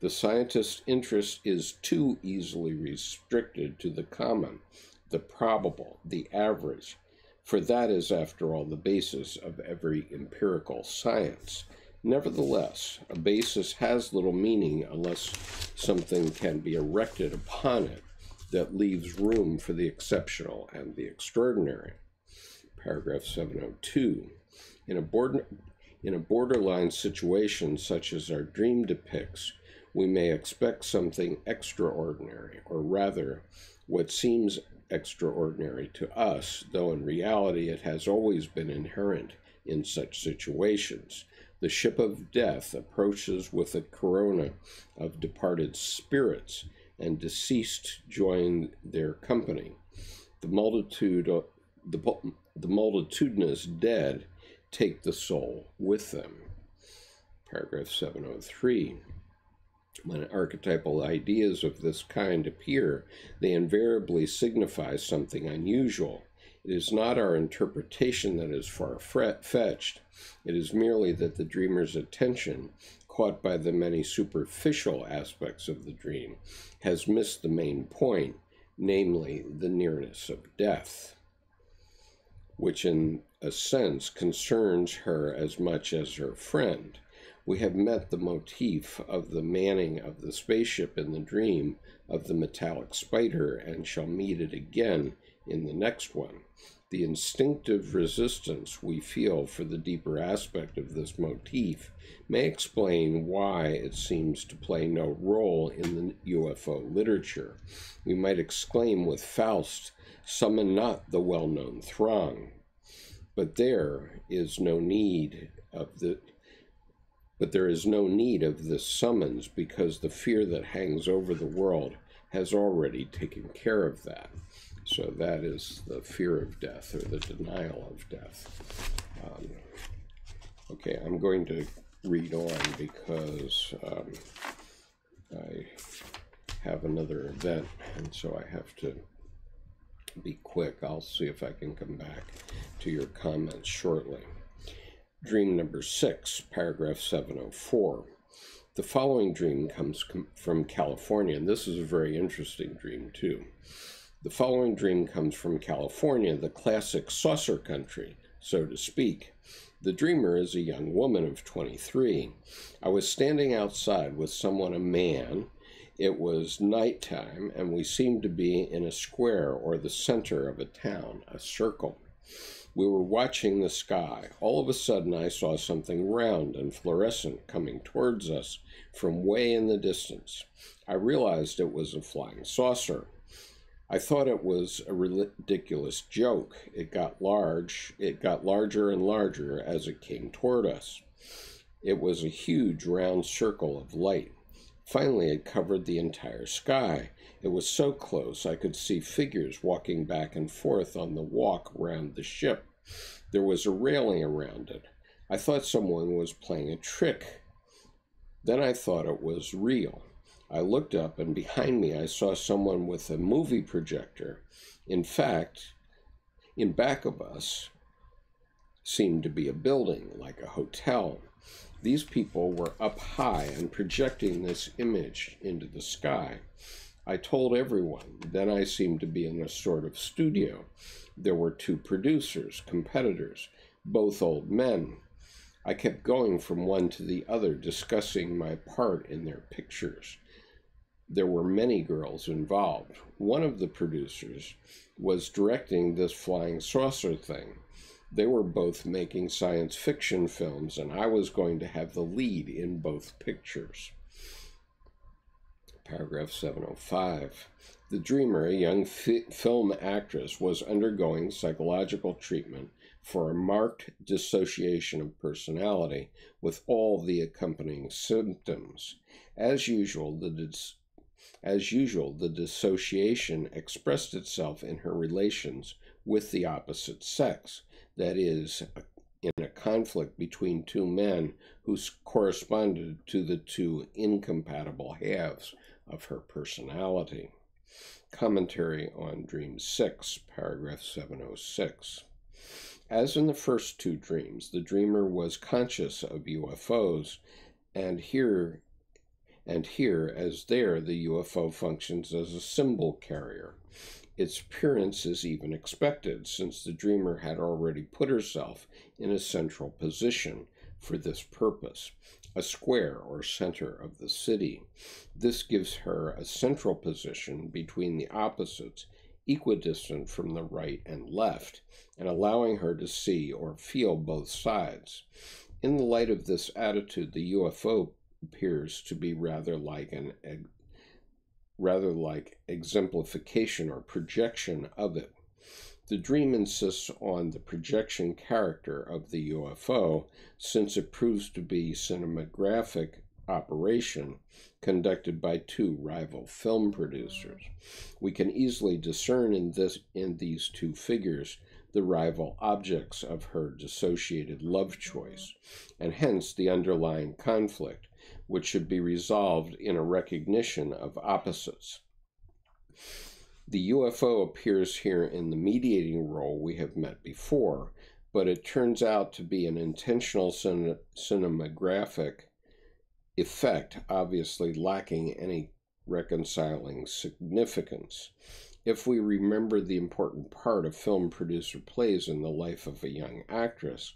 The scientist's interest is too easily restricted to the common, the probable, the average, for that is, after all, the basis of every empirical science. Nevertheless, a basis has little meaning unless something can be erected upon it that leaves room for the exceptional and the extraordinary. Paragraph 702. In a borderline situation such as our dream depicts, we may expect something extraordinary, or rather, what seems extraordinary to us, though in reality it has always been inherent in such situations. The ship of death approaches with a corona of departed spirits, and deceased join their company. The multitudinous dead take the soul with them. Paragraph 703. When archetypal ideas of this kind appear, they invariably signify something unusual. It is not our interpretation that is far-fetched. It is merely that the dreamer's attention caught by the many superficial aspects of the dream, has missed the main point, namely the nearness of death, which in a sense concerns her as much as her friend. We have met the motif of the manning of the spaceship in the dream of the metallic spider and shall meet it again in the next one. The instinctive resistance we feel for the deeper aspect of this motif may explain why it seems to play no role in the UFO literature. We might exclaim with Faust, "Summon not the well-known throng." But there is no need of this summons, because the fear that hangs over the world has already taken care of that. So that is the fear of death, or the denial of death. Okay, I'm going to read on because I have another event, and so I have to be quick. I'll see if I can come back to your comments shortly. Dream number 6, paragraph 704. The following dream comes from California, and this is a very interesting dream too. The following dream comes from California, the classic saucer country, so to speak. The dreamer is a young woman of 23. I was standing outside with someone, a man. It was nighttime, and we seemed to be in a square or the center of a town, a circle. We were watching the sky. All of a sudden, I saw something round and fluorescent coming towards us from way in the distance. I realized it was a flying saucer. I thought it was a ridiculous joke. It got larger and larger as it came toward us. It was a huge round circle of light. Finally, it covered the entire sky. It was so close I could see figures walking back and forth on the walk around the ship. There was a railing around it. I thought someone was playing a trick. Then I thought it was real. I looked up, and behind me I saw someone with a movie projector. In fact, in back of us seemed to be a building, like a hotel. These people were up high and projecting this image into the sky. I told everyone. Then I seemed to be in a sort of studio. There were 2 producers, competitors, both old men. I kept going from one to the other, discussing my part in their pictures. There were many girls involved. One of the producers was directing this flying saucer thing. They were both making science fiction films, and I was going to have the lead in both pictures. Paragraph 705. The dreamer, a young film actress, was undergoing psychological treatment for a marked dissociation of personality with all the accompanying symptoms. As usual, the dissociation expressed itself in her relations with the opposite sex, that is, in a conflict between 2 men who corresponded to the 2 incompatible halves of her personality. Commentary on Dream 6, paragraph 706. As in the first 2 dreams, the dreamer was conscious of UFOs, and here as there, the UFO functions as a symbol carrier. Its appearance is even expected, since the dreamer had already put herself in a central position for this purpose, a square or center of the city. This gives her a central position between the opposites, equidistant from the right and left, and allowing her to see or feel both sides. In the light of this attitude, the UFO appears to be rather like exemplification or projection of it. The dream insists on the projection character of the UFO, since it proves to be cinematographic operation conducted by 2 rival film producers. We can easily discern in these 2 figures the rival objects of her dissociated love choice, and hence the underlying conflict, which should be resolved in a recognition of opposites. The UFO appears here in the mediating role we have met before, but it turns out to be an intentional cinematographic effect obviously lacking any reconciling significance. If we remember the important part a film producer plays in the life of a young actress,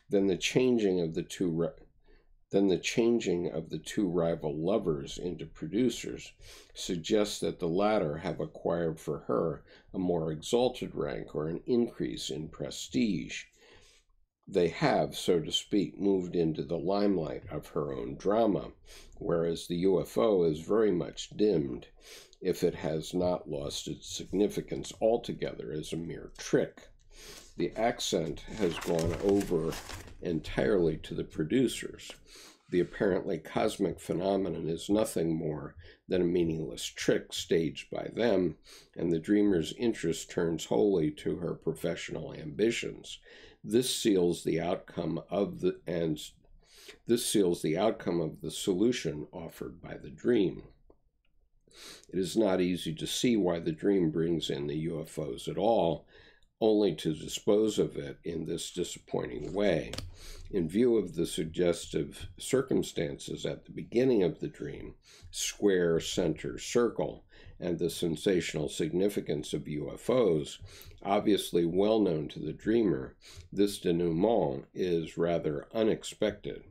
then the changing of the two rival lovers into producers suggests that the latter have acquired for her a more exalted rank or an increase in prestige. They have, so to speak, moved into the limelight of her own drama, whereas the UFO is very much dimmed, if it has not lost its significance altogether as a mere trick. The accent has gone over entirely to the producers. The apparently cosmic phenomenon is nothing more than a meaningless trick staged by them, and the dreamer's interest turns wholly to her professional ambitions. This seals the outcome of the solution offered by the dream. It is not easy to see why the dream brings in the UFOs at all, only to dispose of it in this disappointing way. In view of the suggestive circumstances at the beginning of the dream, square, center, circle, and the sensational significance of UFOs, obviously well known to the dreamer, this denouement is rather unexpected.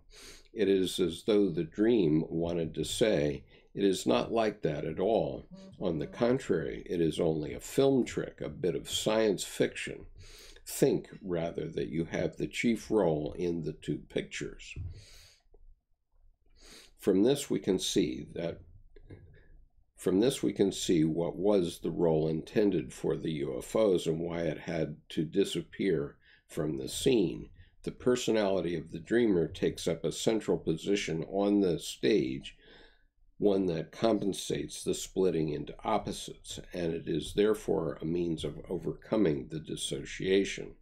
It is as though the dream wanted to say, it is not like that at all. On the contrary, it is only a film trick, a bit of science fiction. Think, rather, that you have the chief role in the two pictures. From this we can see what was the role intended for the UFOs and why it had to disappear from the scene. The personality of the dreamer takes up a central position on the stage, one that compensates the splitting into opposites, and it is therefore a means of overcoming the dissociation.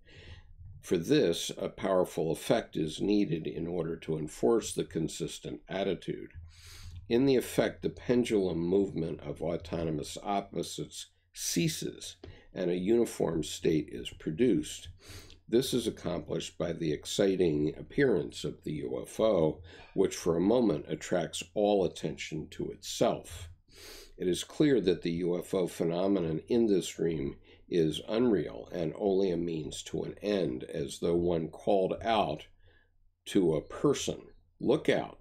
For this, a powerful effect is needed in order to enforce the consistent attitude. In the effect, the pendulum movement of autonomous opposites ceases, and a uniform state is produced. This is accomplished by the exciting appearance of the UFO, which for a moment attracts all attention to itself. It is clear that the UFO phenomenon in this dream is unreal and only a means to an end, as though one called out to a person, "Look out."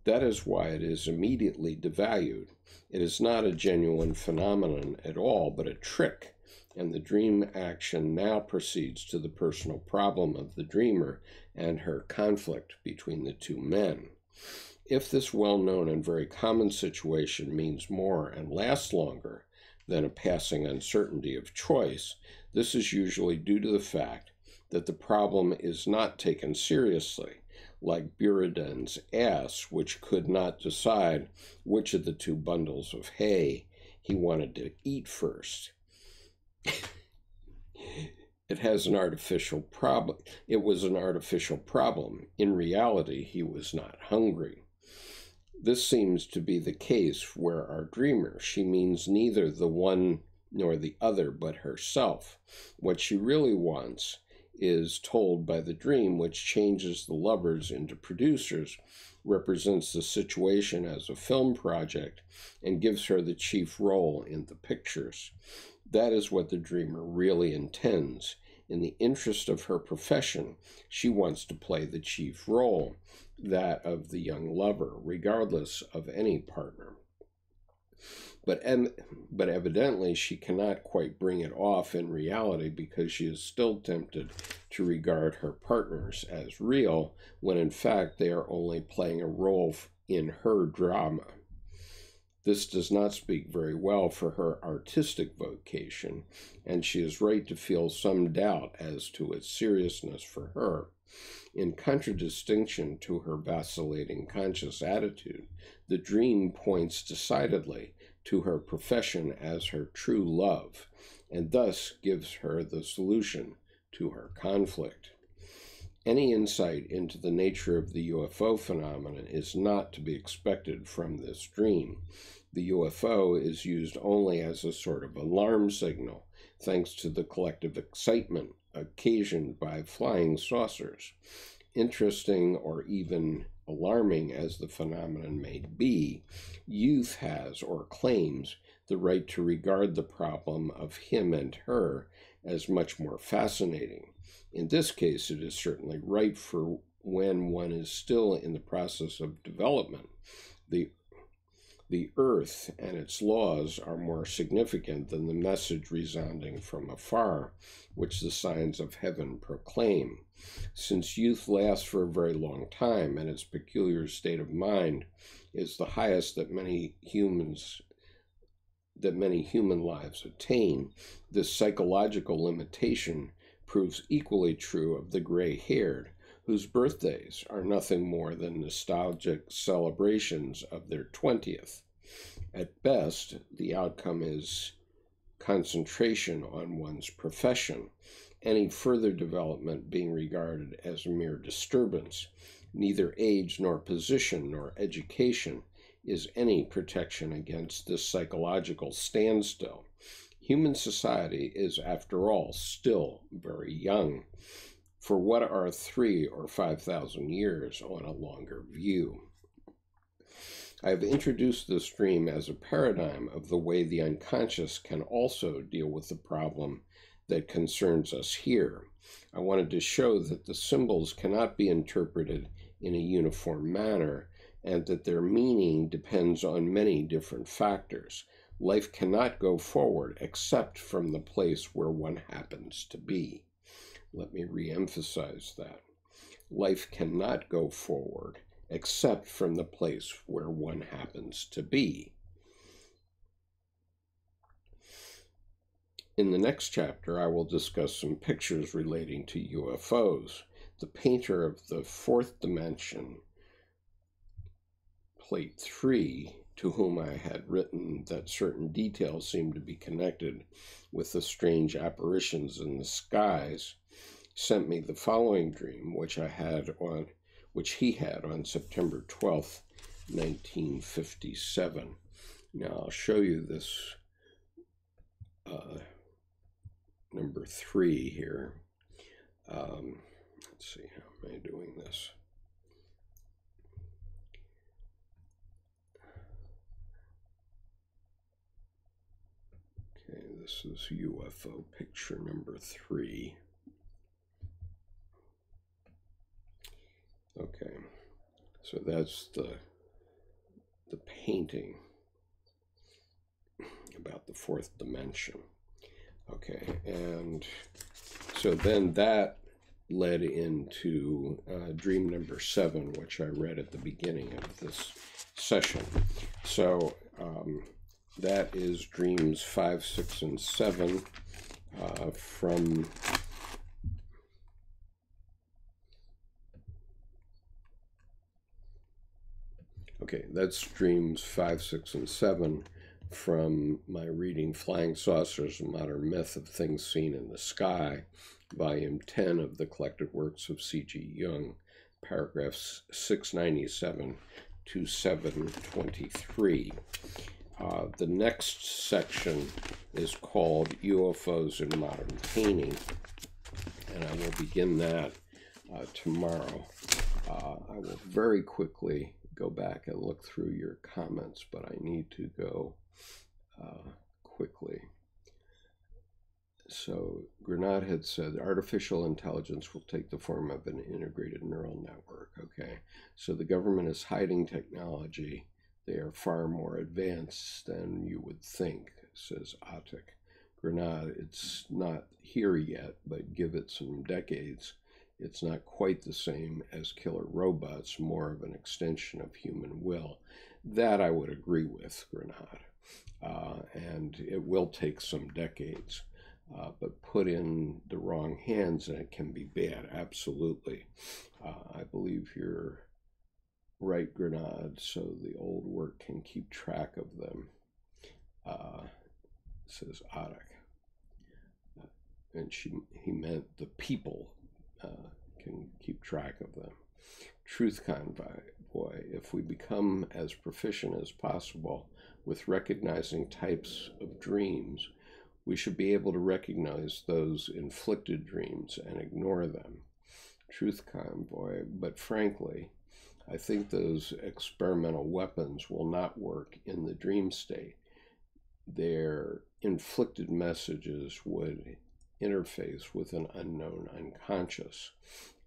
That is why it is immediately devalued. It is not a genuine phenomenon at all, but a trick, and the dream action now proceeds to the personal problem of the dreamer and her conflict between the two men. If this well-known and very common situation means more and lasts longer than a passing uncertainty of choice, this is usually due to the fact that the problem is not taken seriously, like Buridan's ass, which could not decide which of the two bundles of hay he wanted to eat first. It was an artificial problem. In reality, he was not hungry. This seems to be the case where our dreamer, she means neither the one nor the other, but herself. What she really wants is told by the dream, which changes the lovers into producers, represents the situation as a film project, and gives her the chief role in the pictures. That is what the dreamer really intends. In the interest of her profession, she wants to play the chief role, that of the young lover, regardless of any partner. But evidently she cannot quite bring it off in reality because she is still tempted to regard her partners as real, when in fact they are only playing a role in her drama. This does not speak very well for her artistic vocation, and she is right to feel some doubt as to its seriousness for her. In contradistinction to her vacillating conscious attitude, the dream points decidedly to her profession as her true love, and thus gives her the solution to her conflict. Any insight into the nature of the UFO phenomenon is not to be expected from this dream. The UFO is used only as a sort of alarm signal, thanks to the collective excitement occasioned by flying saucers. Interesting or even alarming as the phenomenon may be, youth has or claims the right to regard the problem of him and her as much more fascinating. In this case, it is certainly right, for when one is still in the process of development, the earth and its laws are more significant than the message resounding from afar, which the signs of heaven proclaim. Since youth lasts for a very long time, and its peculiar state of mind is the highest that many human lives attain, this psychological limitation proves equally true of the gray-haired, whose birthdays are nothing more than nostalgic celebrations of their 20th. At best, the outcome is concentration on one's profession, any further development being regarded as a mere disturbance. Neither age nor position nor education is any protection against this psychological standstill. Human society is, after all, still very young. For what are 3,000 or 5,000 years on a longer view? I have introduced this dream as a paradigm of the way the unconscious can also deal with the problem that concerns us here. I wanted to show that the symbols cannot be interpreted in a uniform manner, and that their meaning depends on many different factors. Life cannot go forward except from the place where one happens to be. Let me re-emphasize that. Life cannot go forward except from the place where one happens to be. In the next chapter, I will discuss some pictures relating to UFOs. The painter of the fourth dimension, Plate 3, to whom I had written that certain details seemed to be connected with the strange apparitions in the skies, sent me the following dream, which he had on September 12th, 1957. Now I'll show you this number 3 here. Let's see, how am I doing this? Okay, this is UFO picture number 3. Okay, so that's the painting about the fourth dimension. Okay, and so then that led into dream number 7, which I read at the beginning of this session. So that is dreams 5, 6, and 7 from Okay, that's dreams 5, 6, and 7 from my reading Flying Saucers, A Modern Myth of Things Seen in the Sky, volume 10 of the Collected Works of C.G. Jung, paragraphs 697 to 723. The next section is called UFOs in Modern Painting, and I will begin that tomorrow. I will very quickly go back and look through your comments, but I need to go quickly. So Grenade had said artificial intelligence will take the form of an integrated neural network. Okay, so the government is hiding technology. They are far more advanced than you would think, says Atik. Grenade, it's not here yet, but give it some decades. It's not quite the same as killer robots, more of an extension of human will. That I would agree with, Grenade. And it will take some decades, but put in the wrong hands and it can be bad, absolutely. I believe you're right, Grenade, so the old work can keep track of them, says Adik. And he meant the people can keep track of them. Truth Convoy, if we become as proficient as possible with recognizing types of dreams, we should be able to recognize those inflicted dreams and ignore them. Truth Convoy, but frankly, I think those experimental weapons will not work in the dream state. Their inflicted messages would interface with an unknown unconscious,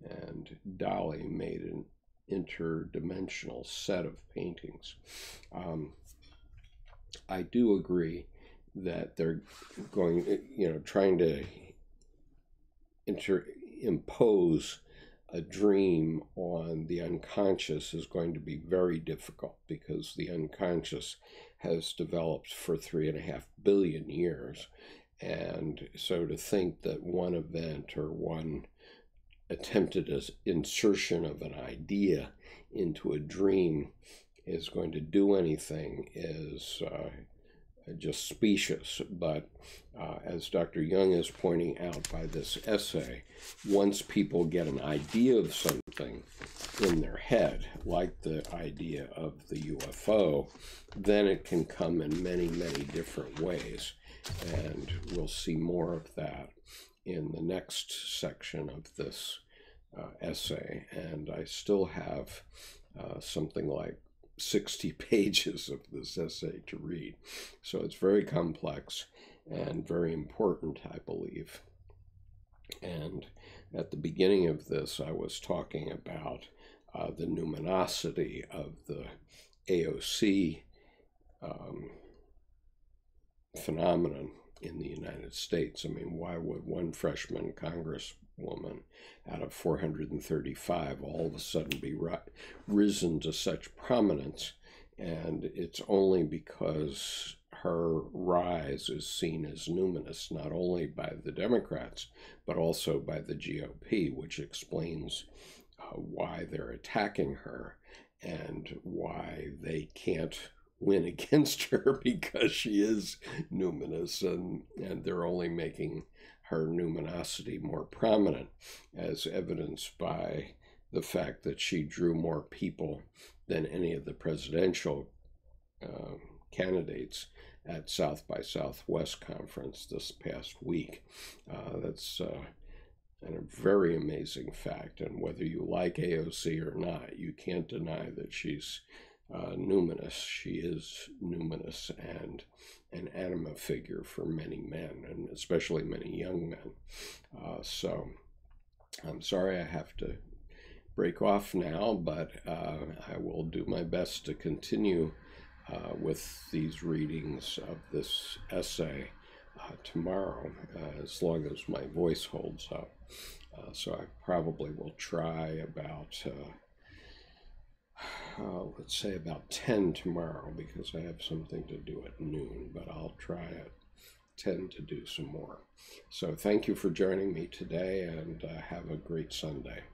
and Dali made an interdimensional set of paintings. I do agree that they're going, trying to impose a dream on the unconscious is going to be very difficult, because the unconscious has developed for 3.5 billion years. And so to think that one event or one attempted insertion of an idea into a dream is going to do anything is just specious. But as Dr. Jung is pointing out by this essay, once people get an idea of something in their head, like the idea of the UFO, then it can come in many, many different ways. And we'll see more of that in the next section of this essay. And I still have something like 60 pages of this essay to read. So it's very complex and very important, I believe. And at the beginning of this, I was talking about the numinosity of the AOC phenomenon in the United States. I mean, why would one freshman congresswoman out of 435 all of a sudden be risen to such prominence? And it's only because her rise is seen as numinous, not only by the Democrats, but also by the GOP, which explains why they're attacking her and why they can't win against her, because she is numinous, and they're only making her numinosity more prominent, as evidenced by the fact that she drew more people than any of the presidential candidates at South by Southwest conference this past week. That's a very amazing fact, and whether you like AOC or not, you can't deny that she's numinous. She is numinous and an anima figure for many men, and especially many young men. So I'm sorry I have to break off now, but I will do my best to continue with these readings of this essay tomorrow, as long as my voice holds up. So I probably will try about let's say about 10 tomorrow, because I have something to do at noon, but I'll try at 10 to do some more. So thank you for joining me today, and have a great Sunday.